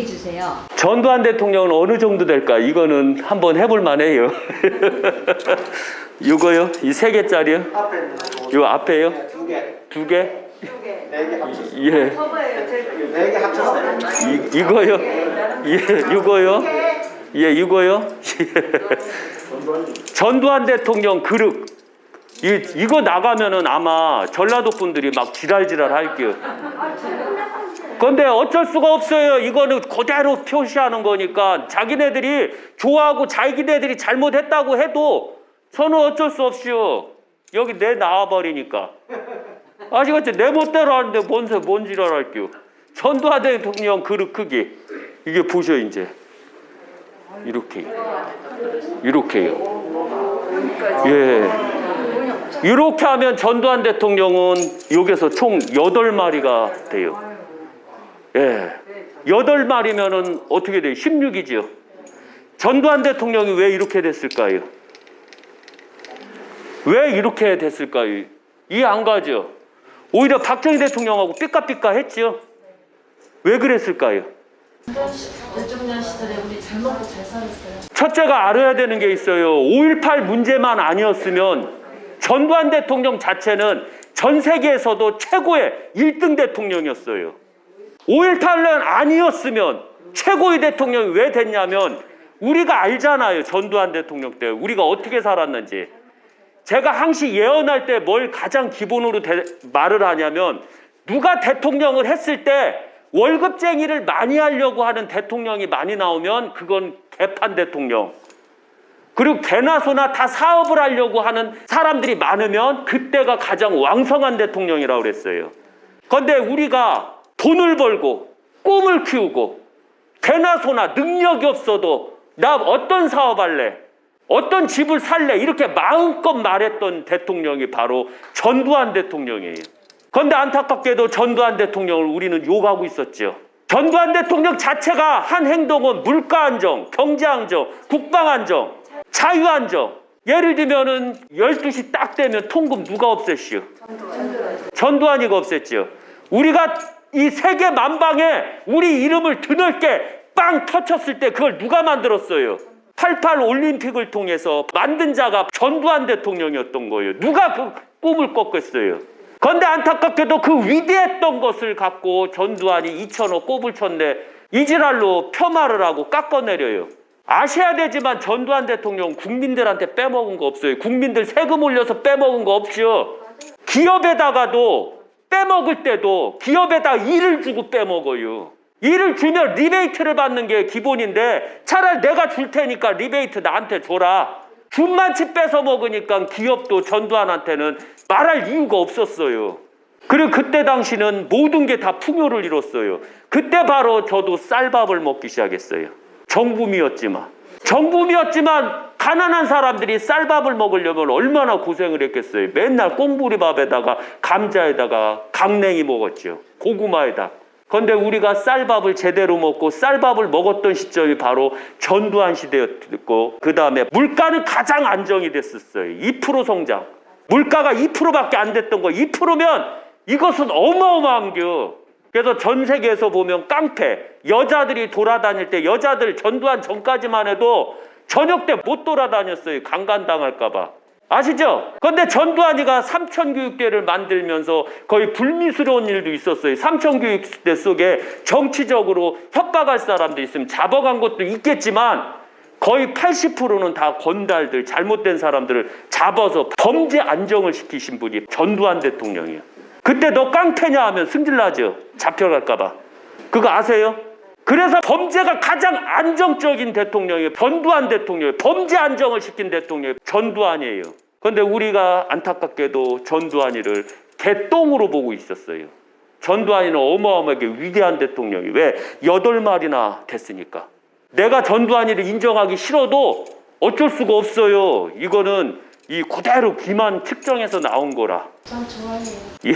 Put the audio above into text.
주세요. 전두환 대통령은 어느 정도 될까? 이거는 한번 해볼 만해요. 이거요? 이 3개짜리요? 앞에 있는 거. 요 앞에요? 네, 2개. 2개? 4개 합쳤어요. 예. 4개 합쳤어요. 이거요? 예, 이거요? 예, 이거요? 전두환 대통령 그릇. 이거 나가면은 아마 전라도 분들이 막 지랄지랄 할게요. 근데 어쩔 수가 없어요. 이거는 그대로 표시하는 거니까 자기네들이 좋아하고 자기네들이 잘못했다고 해도 저는 어쩔 수 없이요. 여기 내 나와버리니까. 아시겠죠? 내 멋대로 하는데 뭔 지랄 할게요. 전두환 대통령 그릇 크기. 이게 보셔 이제. 이렇게요. 예. 이렇게 하면 전두환 대통령은 여기서 총 8마리가 돼요. 예. 8마리면은 어떻게 돼요? 16이죠. 전두환 대통령이 왜 이렇게 됐을까요? 왜 이렇게 됐을까요? 이해 안 가죠? 오히려 박정희 대통령하고 삐까삐까 했죠? 왜 그랬을까요? 대통령 시절에 우리 잘 먹고 잘 살았어요. 첫째가 알아야 되는 게 있어요. 5.18 문제만 아니었으면 전두환 대통령 자체는 전 세계에서도 최고의 1등 대통령이었어요. 5.18은 아니었으면 최고의 대통령이 왜 됐냐면 우리가 알잖아요. 전두환 대통령 때 우리가 어떻게 살았는지. 제가 항시 예언할 때 뭘 가장 기본으로 말을 하냐면 누가 대통령을 했을 때 월급쟁이를 많이 하려고 하는 대통령이 많이 나오면 그건 개판 대통령. 그리고 개나 소나 다 사업을 하려고 하는 사람들이 많으면 그때가 가장 왕성한 대통령이라고 그랬어요. 그런데 우리가 돈을 벌고 꿈을 키우고 개나 소나 능력이 없어도 나 어떤 사업 할래? 어떤 집을 살래? 이렇게 마음껏 말했던 대통령이 바로 전두환 대통령이에요. 그런데 안타깝게도 전두환 대통령을 우리는 욕하고 있었죠. 전두환 대통령 자체가 한 행동은 물가 안정, 경제 안정, 국방 안정, 자유 안정. 예를 들면은 12시 딱 되면 통금 누가 없앴시오? 전두환이가 없앴죠. 우리가 이 세계 만방에 우리 이름을 드넓게 빵 터쳤을 때 그걸 누가 만들었어요? 88 올림픽을 통해서 만든 자가 전두환 대통령이었던 거예요. 누가 그 꿈을 꿨겠어요? 그런데 안타깝게도 그 위대했던 것을 갖고 전두환이 2,000억 꼽을 쳤네. 이지랄로 폄하를 하고 깎아내려요. 아셔야 되지만 전두환 대통령 국민들한테 빼먹은 거 없어요. 국민들 세금 올려서 빼먹은 거 없죠. 기업에다가도 빼먹을 때도 기업에다 일을 주고 빼먹어요. 일을 주면 리베이트를 받는 게 기본인데 차라리 내가 줄 테니까 리베이트 나한테 줘라. 준만치 뺏어 먹으니까 기업도 전두환한테는 말할 이유가 없었어요. 그리고 그때 당시는 모든 게 다 풍요를 이뤘어요. 그때 바로 저도 쌀밥을 먹기 시작했어요. 정붐이었지만 가난한 사람들이 쌀밥을 먹으려면 얼마나 고생을 했겠어요. 맨날 꽁부리밥에다가 감자에다가 강냉이 먹었죠. 고구마에다. 그런데 우리가 쌀밥을 제대로 먹고 쌀밥을 먹었던 시점이 바로 전두환 시대였고 그 다음에 물가는 가장 안정이 됐었어요. 2% 성장. 물가가 2%밖에 안 됐던 거 2%면 이것은 어마어마한겨. 그래서 전 세계에서 보면 깡패, 여자들이 돌아다닐 때 여자들 전두환 전까지만 해도 저녁 때 못 돌아다녔어요. 강간당할까 봐. 아시죠? 그런데 전두환이가 삼천교육대를 만들면서 거의 불미스러운 일도 있었어요. 삼천교육대 속에 정치적으로 협박할 사람도 있으면 잡아간 것도 있겠지만 거의 80%는 다 건달들, 잘못된 사람들을 잡아서 범죄 안정을 시키신 분이 전두환 대통령이에요. 그때 너 깡패냐 하면 승질나죠. 잡혀갈까 봐. 그거 아세요? 그래서 범죄가 가장 안정적인 대통령이 전두환 대통령이에요. 범죄 안정을 시킨 대통령이 전두환이에요. 그런데 우리가 안타깝게도 전두환이를 개똥으로 보고 있었어요. 전두환이는 어마어마하게 위대한 대통령이 왜 8마리나 됐으니까. 내가 전두환이를 인정하기 싫어도 어쩔 수가 없어요. 이거는 이 그대로 기만 측정해서 나온 거라. 전 좋아해요. 예.